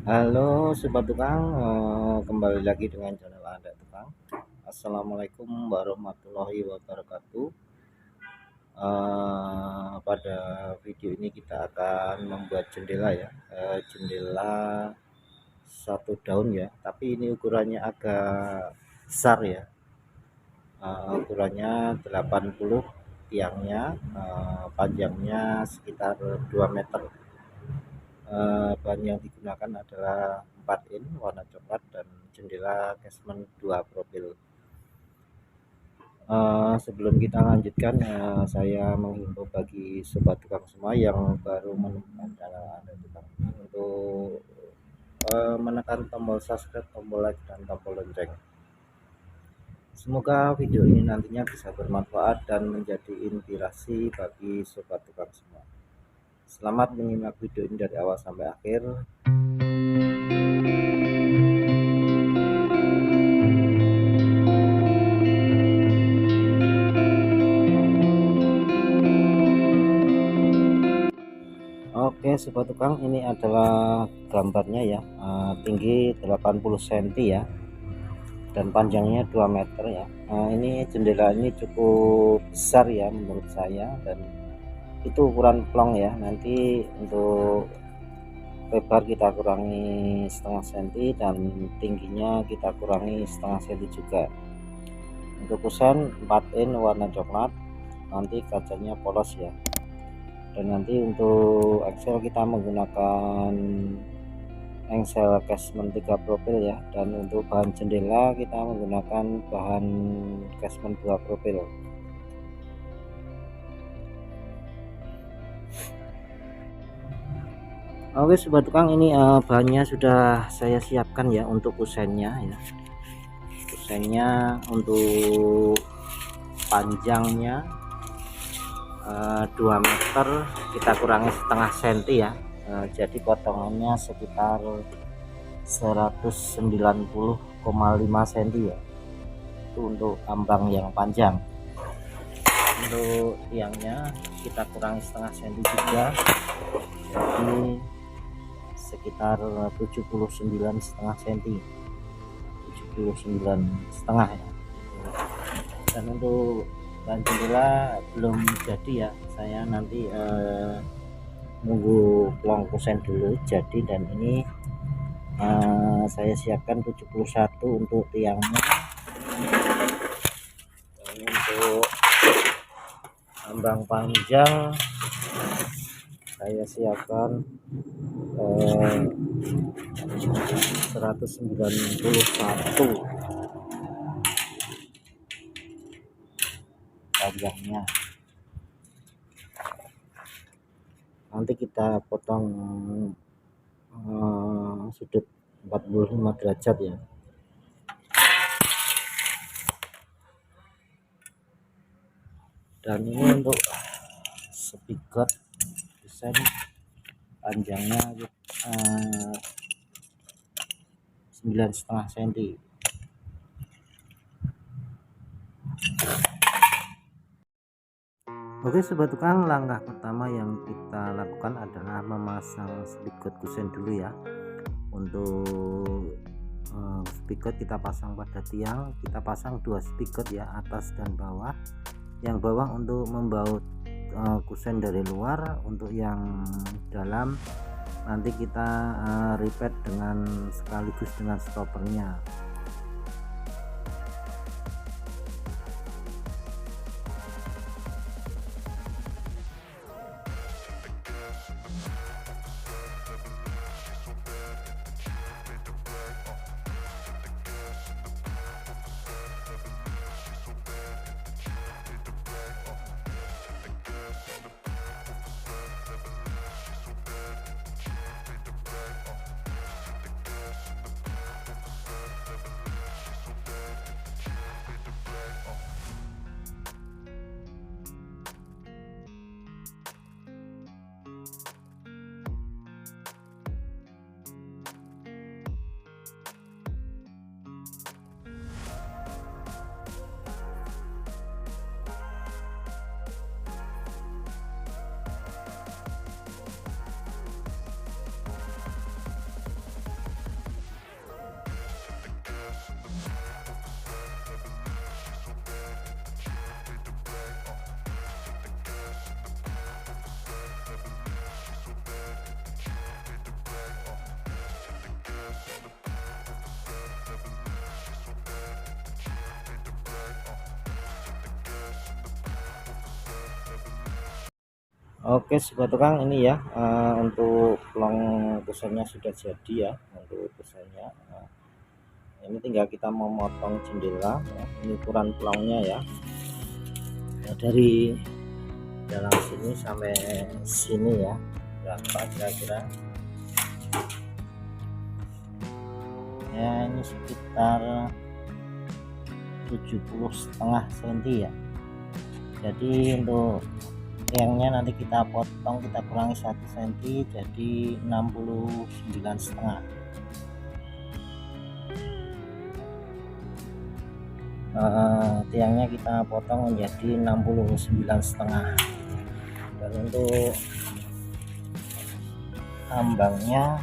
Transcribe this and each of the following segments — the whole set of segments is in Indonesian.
Halo sobat tukang, kembali lagi dengan channel Anda tukang. Assalamualaikum warahmatullahi wabarakatuh. Pada video ini kita akan membuat jendela ya, jendela satu daun ya, tapi ini ukurannya agak besar ya. Ukurannya 80, tiangnya, panjangnya sekitar 2 meter. Bahan yang digunakan adalah 4 in warna coklat dan jendela casement 2 profil. Sebelum kita lanjutkan, saya menghimbau bagi sobat tukang semua yang baru menemukan channel Anda tukang untuk menekan tombol subscribe, tombol like, dan tombol lonceng. Semoga video ini nantinya bisa bermanfaat dan menjadi inspirasi bagi sobat tukang semua. Selamat menyimak video ini dari awal sampai akhir. Oke sobat tukang, ini adalah gambarnya ya. Tinggi 80 cm ya, dan panjangnya 2 meter ya. Ini jendela ini cukup besar ya menurut saya, dan itu ukuran plong ya. Nanti untuk lebar kita kurangi setengah senti dan tingginya kita kurangi setengah senti juga. Untuk kusen 4 in warna coklat, nanti kacanya polos ya. Dan nanti untuk Excel kita menggunakan engsel casement 3 profil ya, dan untuk bahan jendela kita menggunakan bahan casement 2 profil. Oke sobat tukang, ini bahannya sudah saya siapkan ya. Untuk kusennya ya, kusennya untuk panjangnya 2 meter kita kurangi setengah senti ya. Jadi potongannya sekitar 190,5 cm ya. Itu untuk ambang yang panjang. Untuk tiangnya kita kurangi setengah senti juga, jadi sekitar 79,5 cm, 79,5 ya. Dan untuk bahan jendela belum jadi ya, saya nanti nunggu plong kusen dulu jadi. Dan ini saya siapkan 71 untuk tiangnya, dan untuk ambang panjang saya siapkan 191 panjangnya. Nanti kita potong sudut 45 derajat ya. Dan ini untuk spigot desain panjangnya 9,5 cm. Oke sobat tukang, langkah pertama yang kita lakukan adalah memasang spigot kusen dulu ya. Untuk spigot kita pasang pada tiang, kita pasang 2 spigot ya, atas dan bawah. Yang bawah untuk membaut kusen dari luar, untuk yang dalam nanti kita repeat dengan sekaligus dengan stoppernya. Oke sobat tukang, ini ya untuk pelong kusennya sudah jadi ya. Untuk kusennya ini tinggal kita memotong jendela ya. Ini ukuran pelongnya ya, dari dalam sini sampai sini ya, berapa kira-kira ya, ini sekitar 70,5 cm ya. Jadi untuk yangnya nanti kita potong, kita kurangi 1 cm jadi 69,5. Tiangnya kita potong menjadi 69,5. Dan untuk ambangnya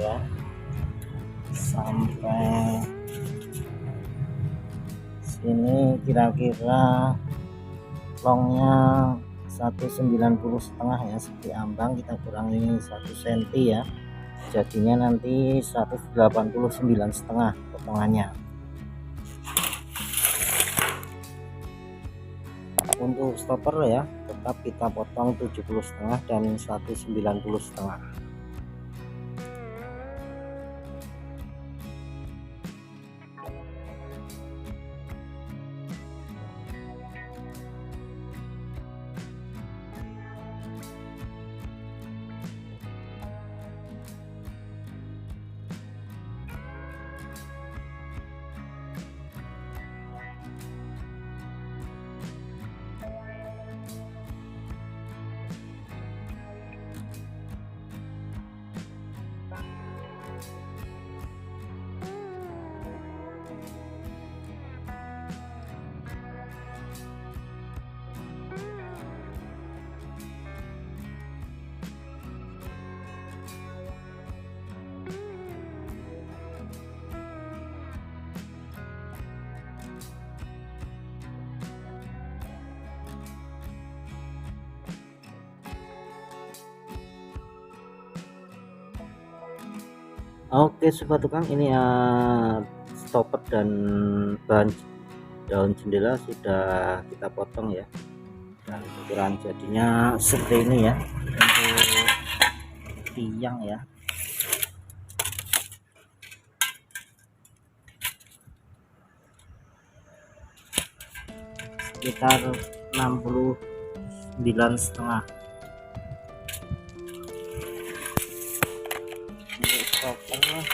ya sampai sini kira-kira longnya 190,5 ya. Seperti ambang kita kurangi 1 cm ya, jadinya nanti 189,5 potongannya. Untuk stopper ya tetap kita potong 70,5 dan 190,5. Oke sobat tukang, ini stopper dan bahan daun jendela sudah kita potong ya, dan ukuran jadinya seperti ini ya. Untuk tiang ya sekitar 69,5. Untuk stopper,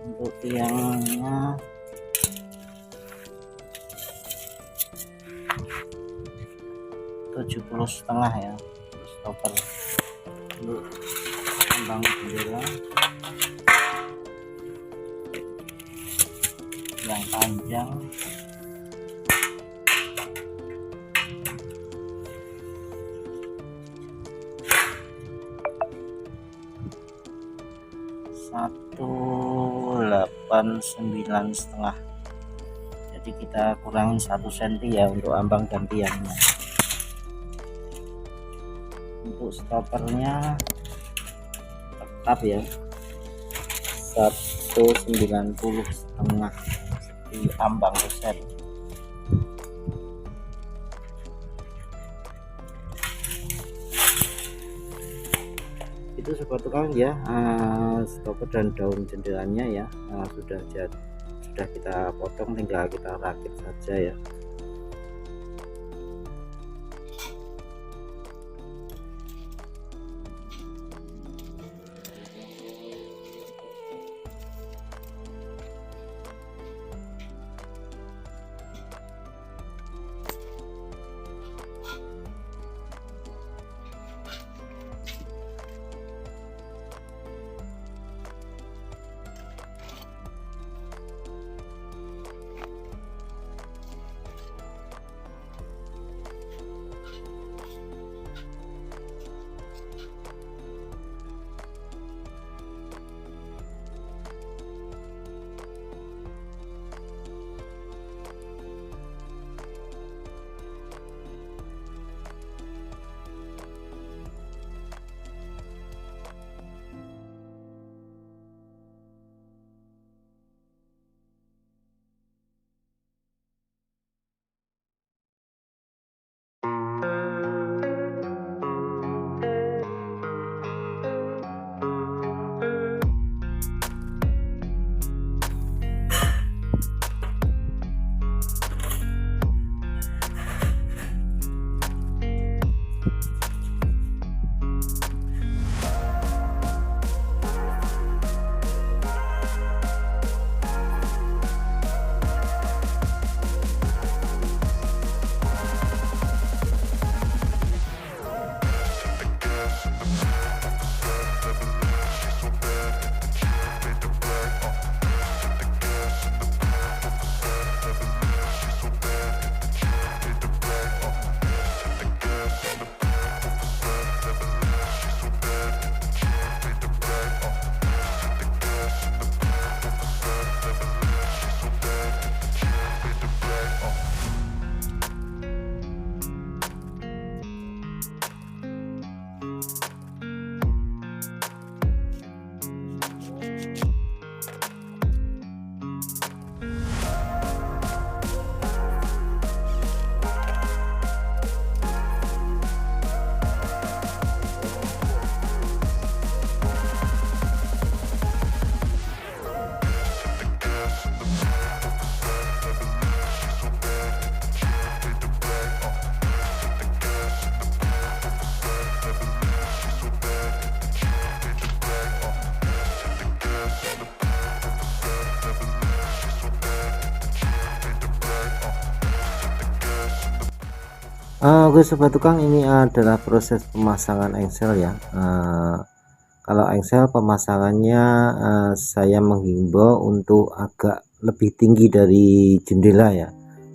untuk tiangnya 70,5 ya. Untuk stopper, untuk ambang jendela yang panjang 189,5. Jadi kita kurangi 1 cm ya untuk ambang dan tiangnya. Untuk stoppernya tetap ya 190,5 di ambang kusen. Itu sobat tukang ya, stopper dan daun jendelanya ya sudah kita potong, tinggal kita rakit saja ya. Oke sobat tukang, ini adalah proses pemasangan engsel ya. Kalau engsel pemasangannya, saya menghimbau untuk agak lebih tinggi dari jendela ya,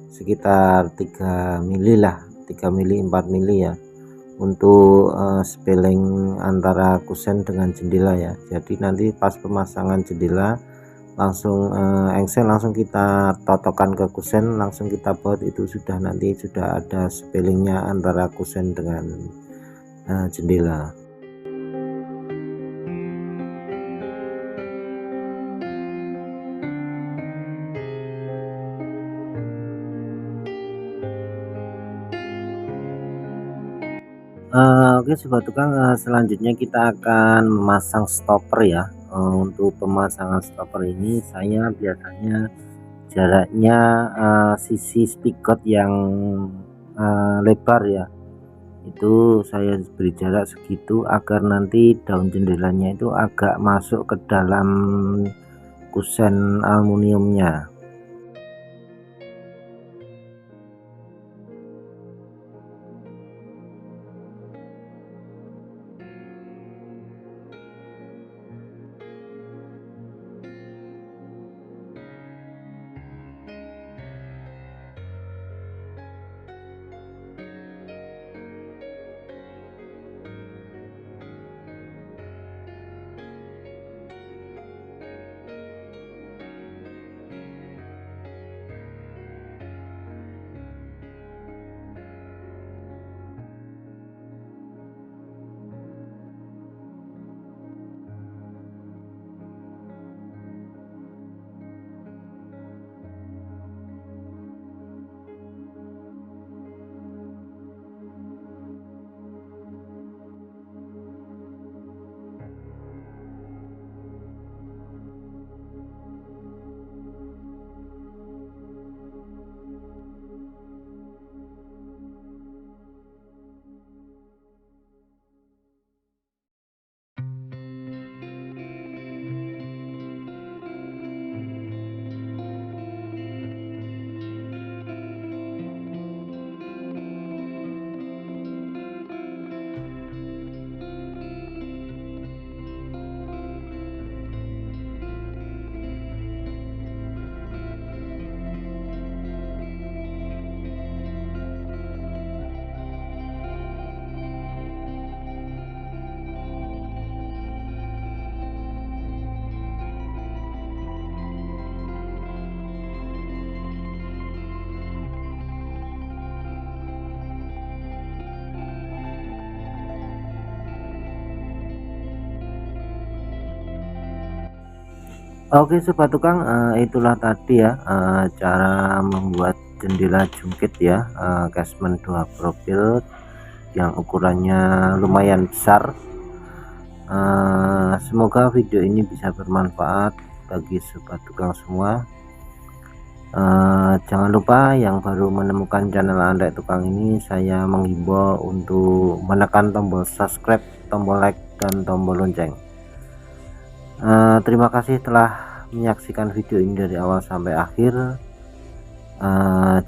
sekitar 3 mili lah, 3 mili 4 mili ya, untuk spelling antara kusen dengan jendela ya. Jadi nanti pas pemasangan jendela langsung engsel langsung kita totokkan ke kusen, langsung kita buat, itu sudah nanti sudah ada spellingnya antara kusen dengan jendela. Oke sobat tukang, selanjutnya kita akan memasang stopper ya. Untuk pemasangan stopper ini saya biasanya jaraknya sisi spigot yang lebar ya, itu saya beri jarak segitu agar nanti daun jendelanya itu agak masuk ke dalam kusen aluminiumnya. Oke sobat tukang, itulah tadi ya cara membuat jendela jungkit ya, casement 2 profil yang ukurannya lumayan besar. Semoga video ini bisa bermanfaat bagi sobat tukang semua. Jangan lupa yang baru menemukan channel Andrek Tukang ini, saya menghimbau untuk menekan tombol subscribe, tombol like, dan tombol lonceng. Terima kasih telah menyaksikan video ini dari awal sampai akhir.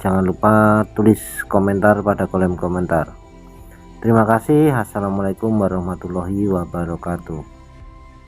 Jangan lupa tulis komentar pada kolom komentar. Terima kasih. Assalamualaikum warahmatullahi wabarakatuh.